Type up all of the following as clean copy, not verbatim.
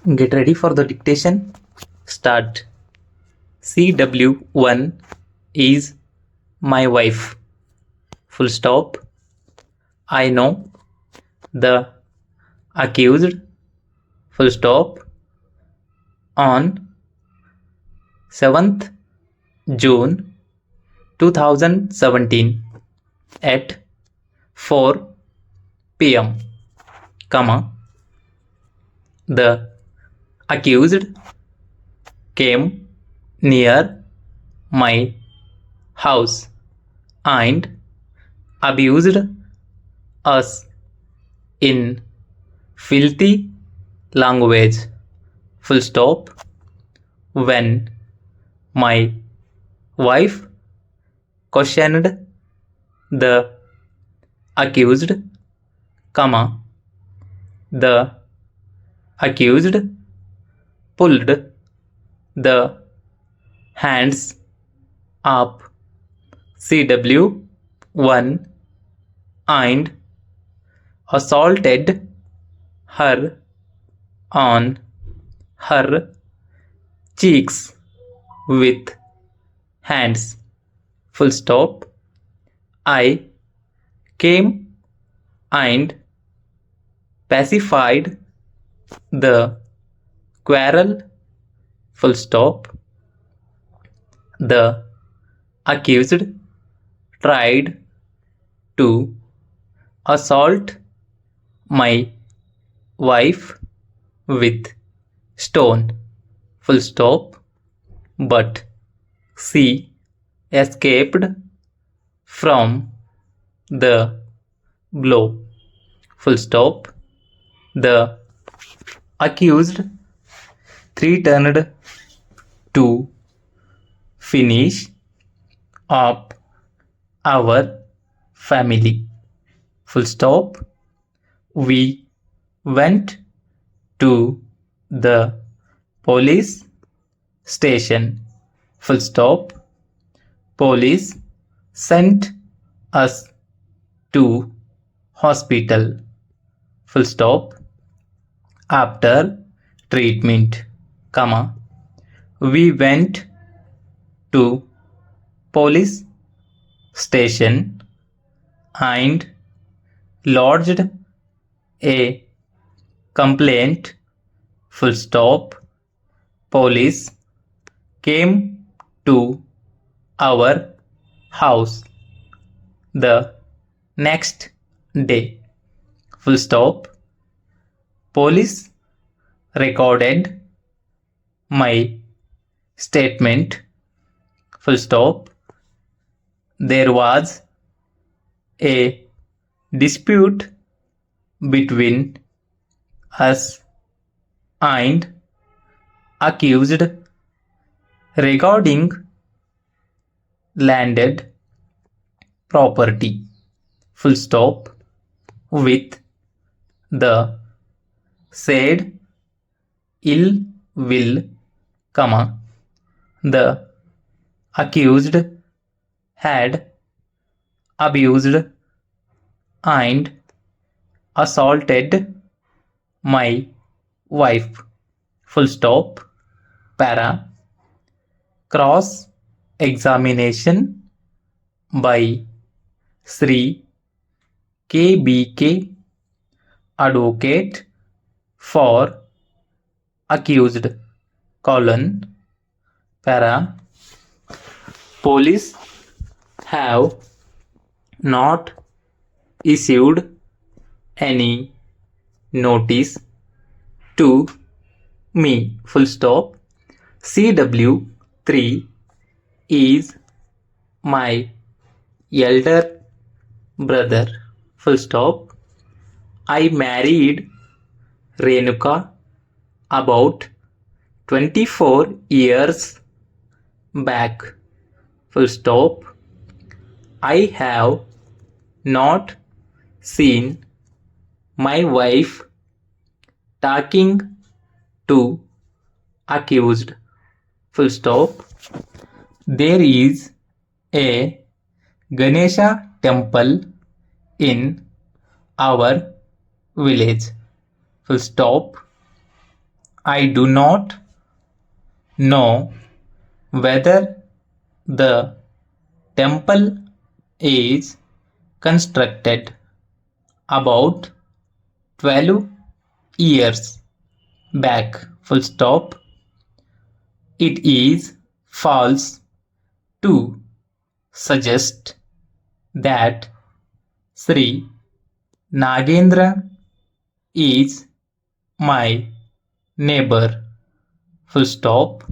Get ready for the dictation. Start. CW1 is my wife. Full stop. I know the accused. Full stop. On 7th June 2017 at 4 p.m. comma, the accused came near my house and abused us in filthy language. Full stop. When my wife questioned the accused, comma, the accused pulled the hands up CW1 and assaulted her on her cheeks with hands. Full stop. I came and pacified the quarrel. Full stop. The accused tried to assault my wife with stone. Full stop. But she escaped from the blow. Full stop. The accused threatened to finish up our family. Full stop. We went to the police station. Full stop. Police sent us to hospital. Full stop. After treatment, comma, we went to police station and lodged a complaint. Full stop. Police came to our house the next day. Full stop. Police recorded my statement. Full stop. There was a dispute between us and accused regarding landed property. Full stop. With the said ill will, comma, the accused had abused and assaulted my wife. Full stop. Para. Cross examination by Sri KBK, advocate for accused, colon, para. Police have not issued any notice to me. Full stop. CW3 is my elder brother. Full stop. I married Renuka about 24 years back. Full stop. I have not seen my wife talking to accused. Full stop. There is a Ganesha temple in our village. Full stop. I do not know whether the temple is constructed about 12 years back. Full stop. It is false to suggest that Sri Nagendra is my neighbor. Full stop.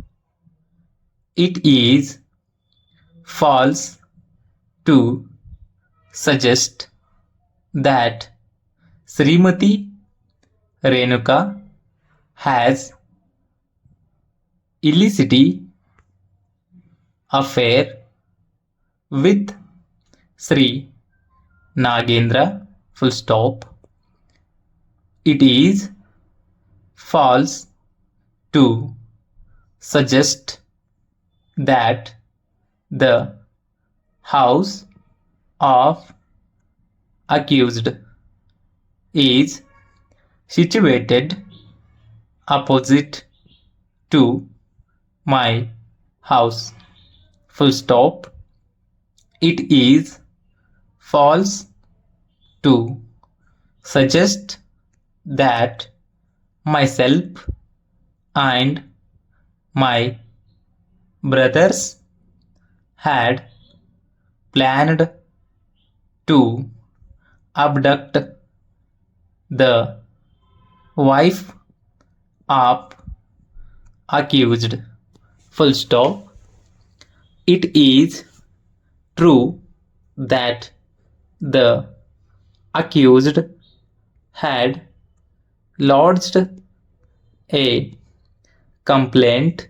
It is false to suggest that Srimati Renuka has illicit affair with Sri Nagendra. Full stop. It is false to suggest that the house of accused is situated opposite to my house. Full stop. It is false to suggest that myself and my brothers had planned to abduct the wife of accused. Full stop. It is true that the accused had lodged a complaint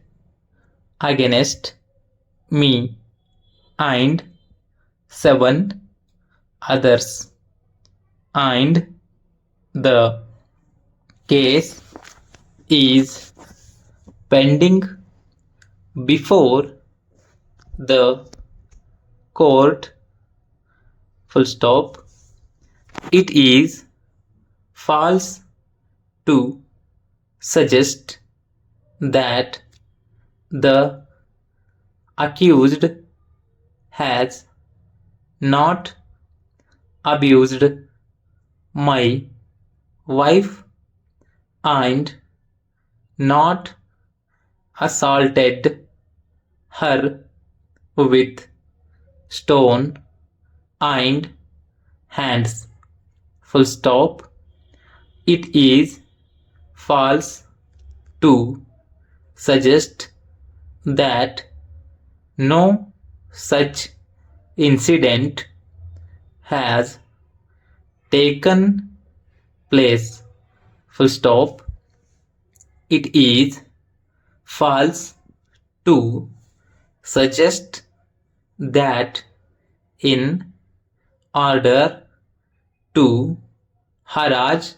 against me and 7 others, and the case is pending before the court. Full stop. It is false to suggest that the accused has not abused my wife and not assaulted her with stone and hands. Full stop. It is false to suggest that no such incident has taken place. Full stop. It is false to suggest that in order to harass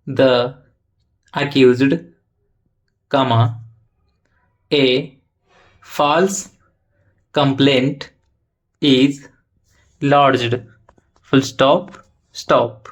the accused, a false complaint is lodged. Full stop. Stop.